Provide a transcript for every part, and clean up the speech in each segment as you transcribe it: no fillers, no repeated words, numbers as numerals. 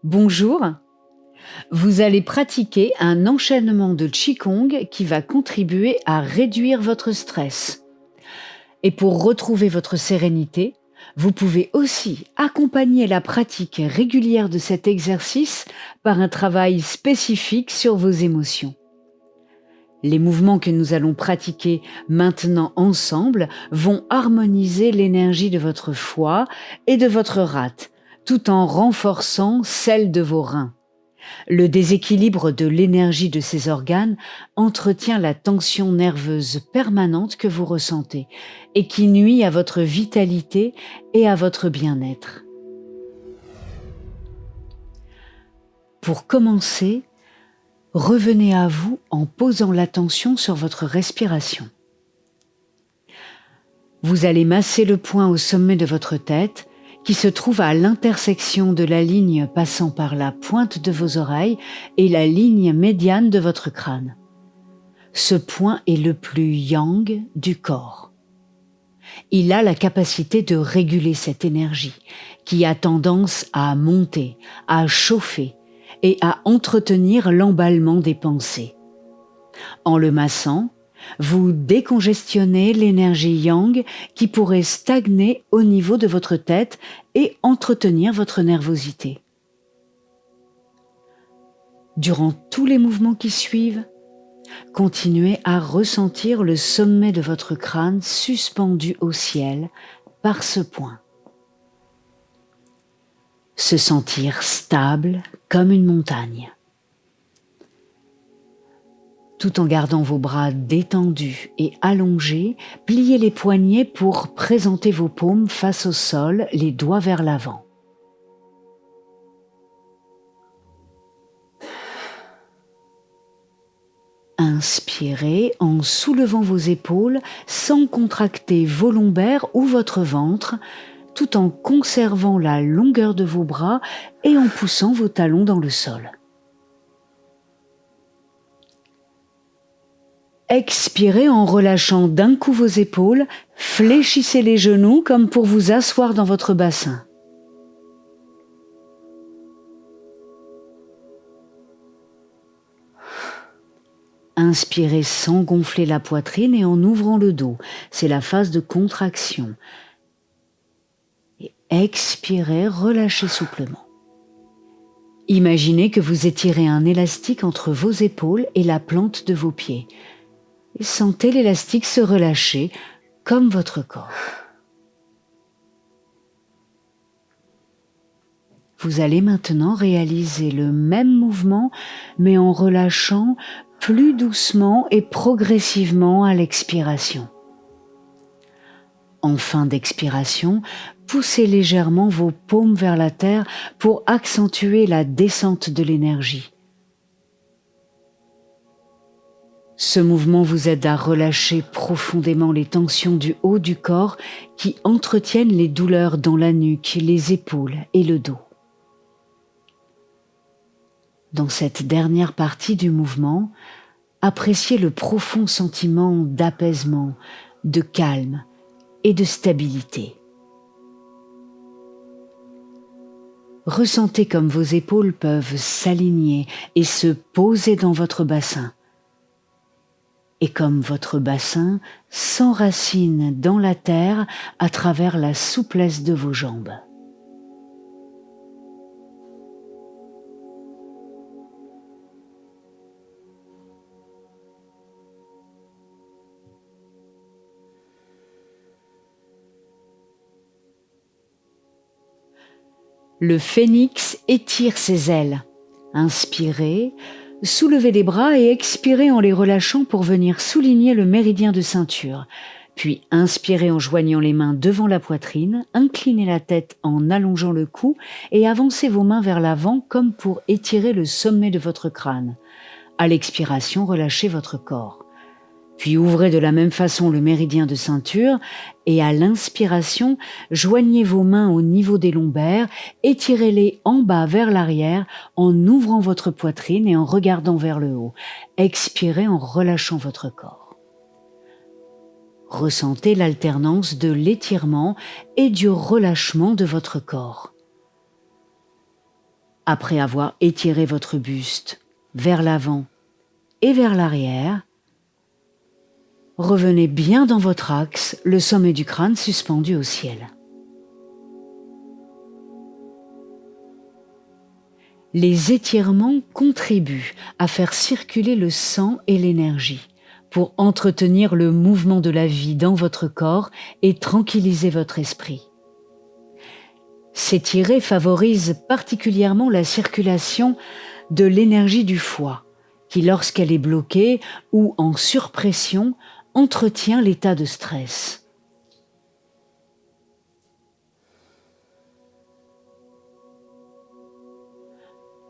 Bonjour, vous allez pratiquer un enchaînement de Qigong qui va contribuer à réduire votre stress. Et pour retrouver votre sérénité, vous pouvez aussi accompagner la pratique régulière de cet exercice par un travail spécifique sur vos émotions. Les mouvements que nous allons pratiquer maintenant ensemble vont harmoniser l'énergie de votre foie et de votre rate, tout en renforçant celle de vos reins. Le déséquilibre de l'énergie de ces organes entretient la tension nerveuse permanente que vous ressentez et qui nuit à votre vitalité et à votre bien-être. Pour commencer, revenez à vous en posant l'attention sur votre respiration. Vous allez masser le poing au sommet de votre tête qui se trouve à l'intersection de la ligne passant par la pointe de vos oreilles et la ligne médiane de votre crâne. Ce point est le plus yang du corps. Il a la capacité de réguler cette énergie qui a tendance à monter, à chauffer et à entretenir l'emballement des pensées. En le massant, vous décongestionnez l'énergie yang qui pourrait stagner au niveau de votre tête et entretenir votre nervosité. Durant tous les mouvements qui suivent, continuez à ressentir le sommet de votre crâne suspendu au ciel par ce point. Se sentir stable comme une montagne. Tout en gardant vos bras détendus et allongés, pliez les poignets pour présenter vos paumes face au sol, les doigts vers l'avant. Inspirez en soulevant vos épaules sans contracter vos lombaires ou votre ventre, tout en conservant la longueur de vos bras et en poussant vos talons dans le sol. Expirez en relâchant d'un coup vos épaules, fléchissez les genoux comme pour vous asseoir dans votre bassin. Inspirez sans gonfler la poitrine et en ouvrant le dos, c'est la phase de contraction. Et expirez, relâchez souplement. Imaginez que vous étirez un élastique entre vos épaules et la plante de vos pieds. Et sentez l'élastique se relâcher comme votre corps. Vous allez maintenant réaliser le même mouvement, mais en relâchant plus doucement et progressivement à l'expiration. En fin d'expiration, poussez légèrement vos paumes vers la terre pour accentuer la descente de l'énergie. Ce mouvement vous aide à relâcher profondément les tensions du haut du corps qui entretiennent les douleurs dans la nuque, les épaules et le dos. Dans cette dernière partie du mouvement, appréciez le profond sentiment d'apaisement, de calme et de stabilité. Ressentez comme vos épaules peuvent s'aligner et se poser dans votre bassin. Et comme votre bassin s'enracine dans la terre à travers la souplesse de vos jambes. Le phénix étire ses ailes. Inspirez, soulevez les bras et expirez en les relâchant pour venir souligner le méridien de ceinture. Puis inspirez en joignant les mains devant la poitrine, inclinez la tête en allongeant le cou et avancez vos mains vers l'avant comme pour étirer le sommet de votre crâne. À l'expiration, relâchez votre corps. Puis ouvrez de la même façon le méridien de ceinture et à l'inspiration, joignez vos mains au niveau des lombaires, étirez-les en bas vers l'arrière en ouvrant votre poitrine et en regardant vers le haut. Expirez en relâchant votre corps. Ressentez l'alternance de l'étirement et du relâchement de votre corps. Après avoir étiré votre buste vers l'avant et vers l'arrière, revenez bien dans votre axe, le sommet du crâne suspendu au ciel. Les étirements contribuent à faire circuler le sang et l'énergie pour entretenir le mouvement de la vie dans votre corps et tranquilliser votre esprit. S'étirer favorise particulièrement la circulation de l'énergie du foie, qui lorsqu'elle est bloquée ou en surpression, entretient l'état de stress.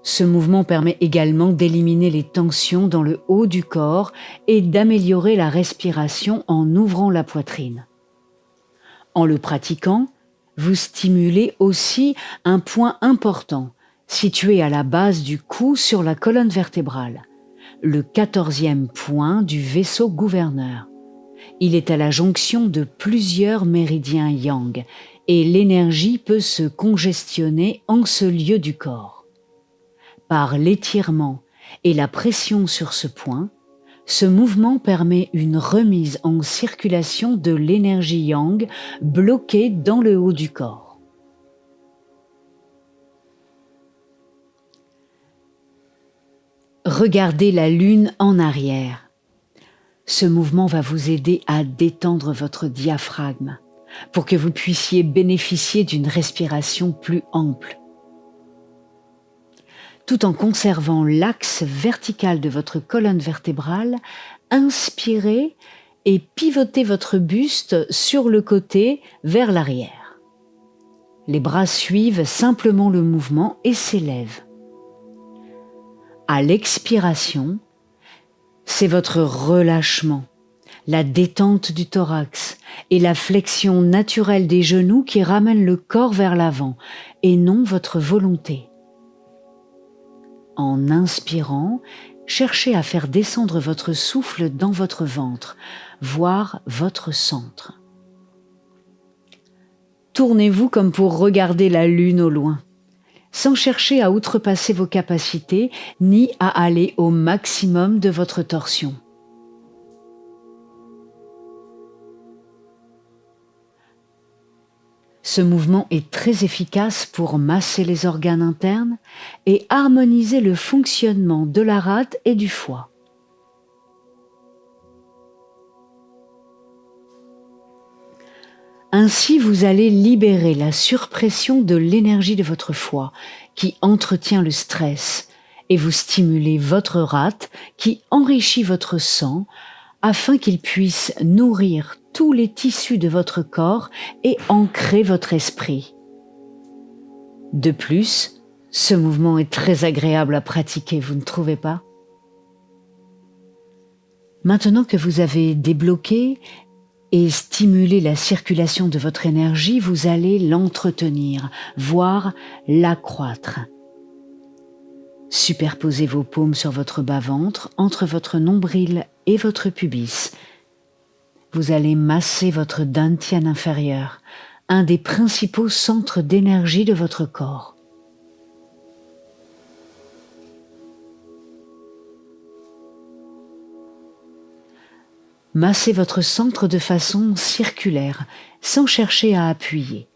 Ce mouvement permet également d'éliminer les tensions dans le haut du corps et d'améliorer la respiration en ouvrant la poitrine. En le pratiquant, vous stimulez aussi un point important, situé à la base du cou sur la colonne vertébrale, le 14e point du vaisseau gouverneur. Il est à la jonction de plusieurs méridiens yang et l'énergie peut se congestionner en ce lieu du corps. Par l'étirement et la pression sur ce point, ce mouvement permet une remise en circulation de l'énergie yang bloquée dans le haut du corps. Regardez la lune en arrière. Ce mouvement va vous aider à détendre votre diaphragme pour que vous puissiez bénéficier d'une respiration plus ample. Tout en conservant l'axe vertical de votre colonne vertébrale, inspirez et pivotez votre buste sur le côté vers l'arrière. Les bras suivent simplement le mouvement et s'élèvent. À l'expiration, c'est votre relâchement, la détente du thorax et la flexion naturelle des genoux qui ramènent le corps vers l'avant et non votre volonté. En inspirant, cherchez à faire descendre votre souffle dans votre ventre, voire votre centre. Tournez-vous comme pour regarder la lune au loin, sans chercher à outrepasser vos capacités ni à aller au maximum de votre torsion. Ce mouvement est très efficace pour masser les organes internes et harmoniser le fonctionnement de la rate et du foie. Ainsi, vous allez libérer la surpression de l'énergie de votre foie qui entretient le stress et vous stimulez votre rate qui enrichit votre sang afin qu'il puisse nourrir tous les tissus de votre corps et ancrer votre esprit. De plus, ce mouvement est très agréable à pratiquer, vous ne trouvez pas? Maintenant que vous avez débloqué et stimulé la circulation de votre énergie, vous allez l'entretenir, voire l'accroître. Superposez vos paumes sur votre bas-ventre, entre votre nombril et votre pubis. Vous allez masser votre dantian inférieur, un des principaux centres d'énergie de votre corps. Massez votre centre de façon circulaire, sans chercher à appuyer,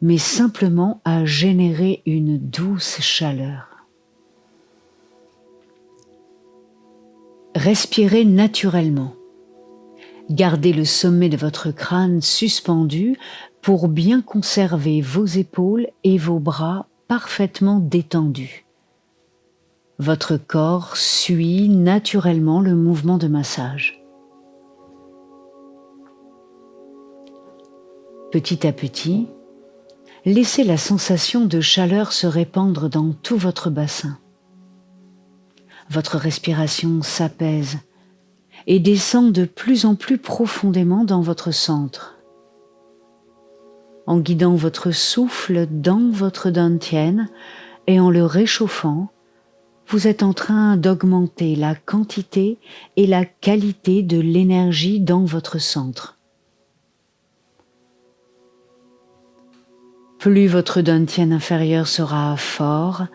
mais simplement à générer une douce chaleur. Respirez naturellement. Gardez le sommet de votre crâne suspendu pour bien conserver vos épaules et vos bras parfaitement détendus. Votre corps suit naturellement le mouvement de massage. Petit à petit, laissez la sensation de chaleur se répandre dans tout votre bassin. Votre respiration s'apaise et descend de plus en plus profondément dans votre centre. En guidant votre souffle dans votre dantian et en le réchauffant, vous êtes en train d'augmenter la quantité et la qualité de l'énergie dans votre centre. Plus votre dantian inférieur sera fort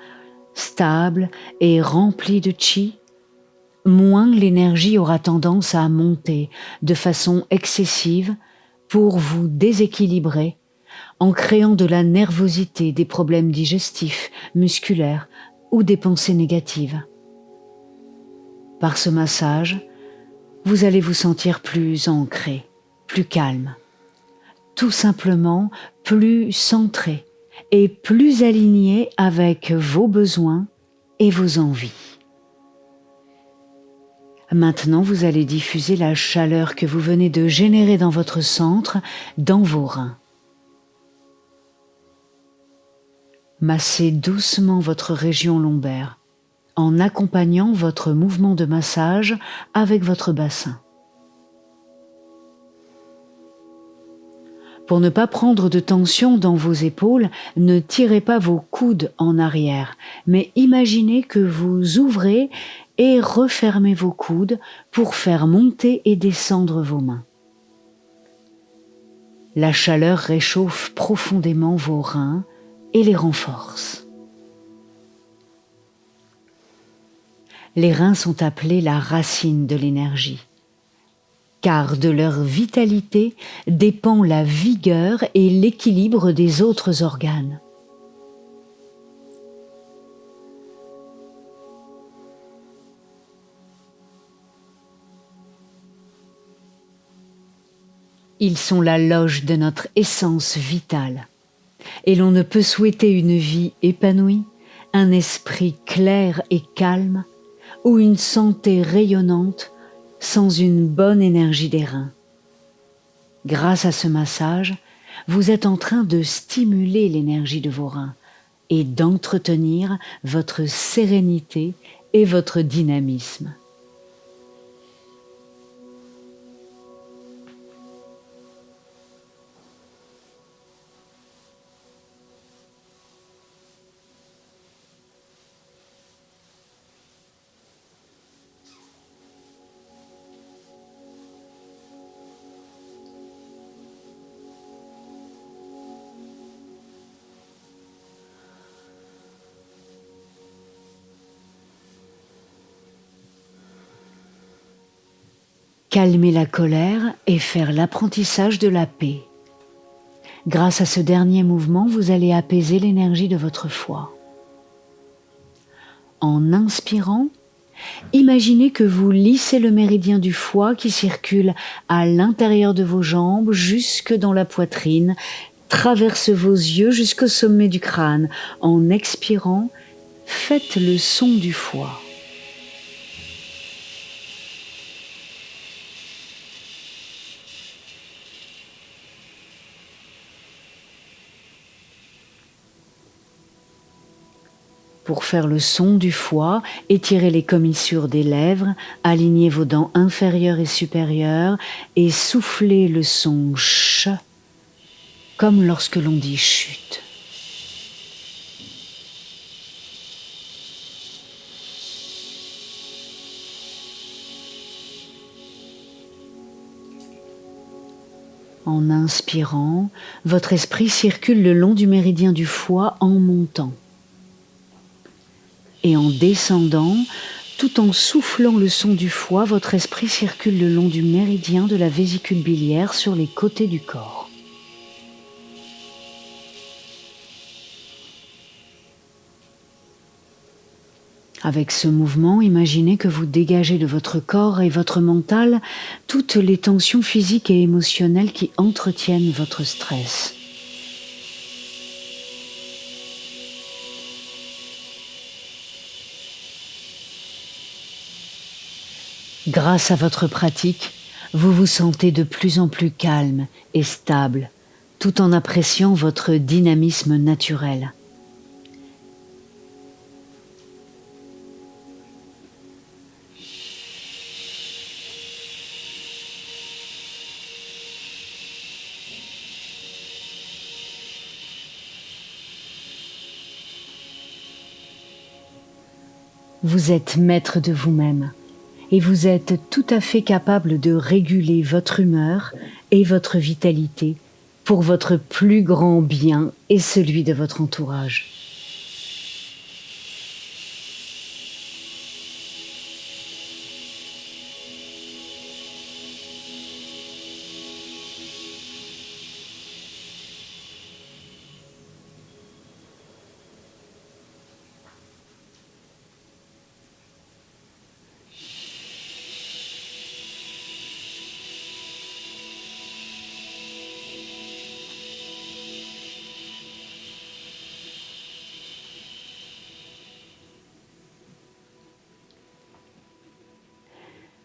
stable et rempli de chi, moins l'énergie aura tendance à monter de façon excessive pour vous déséquilibrer en créant de la nervosité, des problèmes digestifs, musculaires ou des pensées négatives. Par ce massage, vous allez vous sentir plus ancré, plus calme, tout simplement plus centré et plus aligné avec vos besoins et vos envies. Maintenant, vous allez diffuser la chaleur que vous venez de générer dans votre centre, dans vos reins. Massez doucement votre région lombaire en accompagnant votre mouvement de massage avec votre bassin. Pour ne pas prendre de tension dans vos épaules, ne tirez pas vos coudes en arrière, mais imaginez que vous ouvrez et refermez vos coudes pour faire monter et descendre vos mains. La chaleur réchauffe profondément vos reins et les renforce. Les reins sont appelés la racine de l'énergie, car de leur vitalité dépend la vigueur et l'équilibre des autres organes. Ils sont la loge de notre essence vitale, et l'on ne peut souhaiter une vie épanouie, un esprit clair et calme, ou une santé rayonnante sans une bonne énergie des reins. Grâce à ce massage, vous êtes en train de stimuler l'énergie de vos reins et d'entretenir votre sérénité et votre dynamisme. Calmer la colère et faire l'apprentissage de la paix. Grâce à ce dernier mouvement, vous allez apaiser l'énergie de votre foie. En inspirant, imaginez que vous lissez le méridien du foie qui circule à l'intérieur de vos jambes jusque dans la poitrine, traverse vos yeux jusqu'au sommet du crâne. En expirant, faites le son du foie. Pour faire le son du foie, étirez les commissures des lèvres, alignez vos dents inférieures et supérieures et soufflez le son ch, comme lorsque l'on dit chute. En inspirant, votre esprit circule le long du méridien du foie en montant. Et en descendant, tout en soufflant le son du foie, votre esprit circule le long du méridien de la vésicule biliaire sur les côtés du corps. Avec ce mouvement, imaginez que vous dégagez de votre corps et votre mental toutes les tensions physiques et émotionnelles qui entretiennent votre stress. Grâce à votre pratique, vous vous sentez de plus en plus calme et stable, tout en appréciant votre dynamisme naturel. Vous êtes maître de vous-même. Et vous êtes tout à fait capable de réguler votre humeur et votre vitalité pour votre plus grand bien et celui de votre entourage.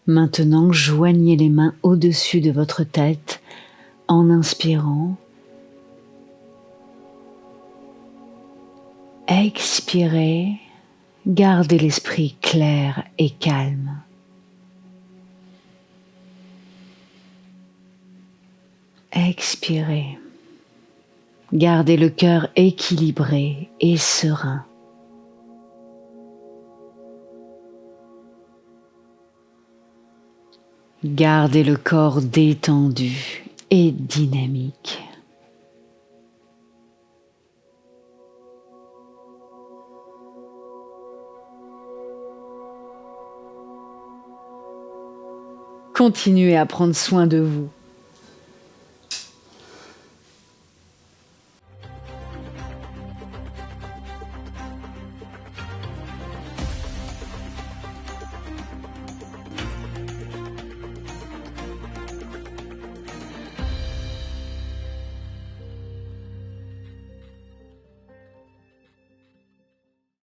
Maintenant, joignez les mains au-dessus de votre tête en inspirant. Expirez, gardez l'esprit clair et calme. Expirez, gardez le cœur équilibré et serein. Gardez le corps détendu et dynamique. Continuez à prendre soin de vous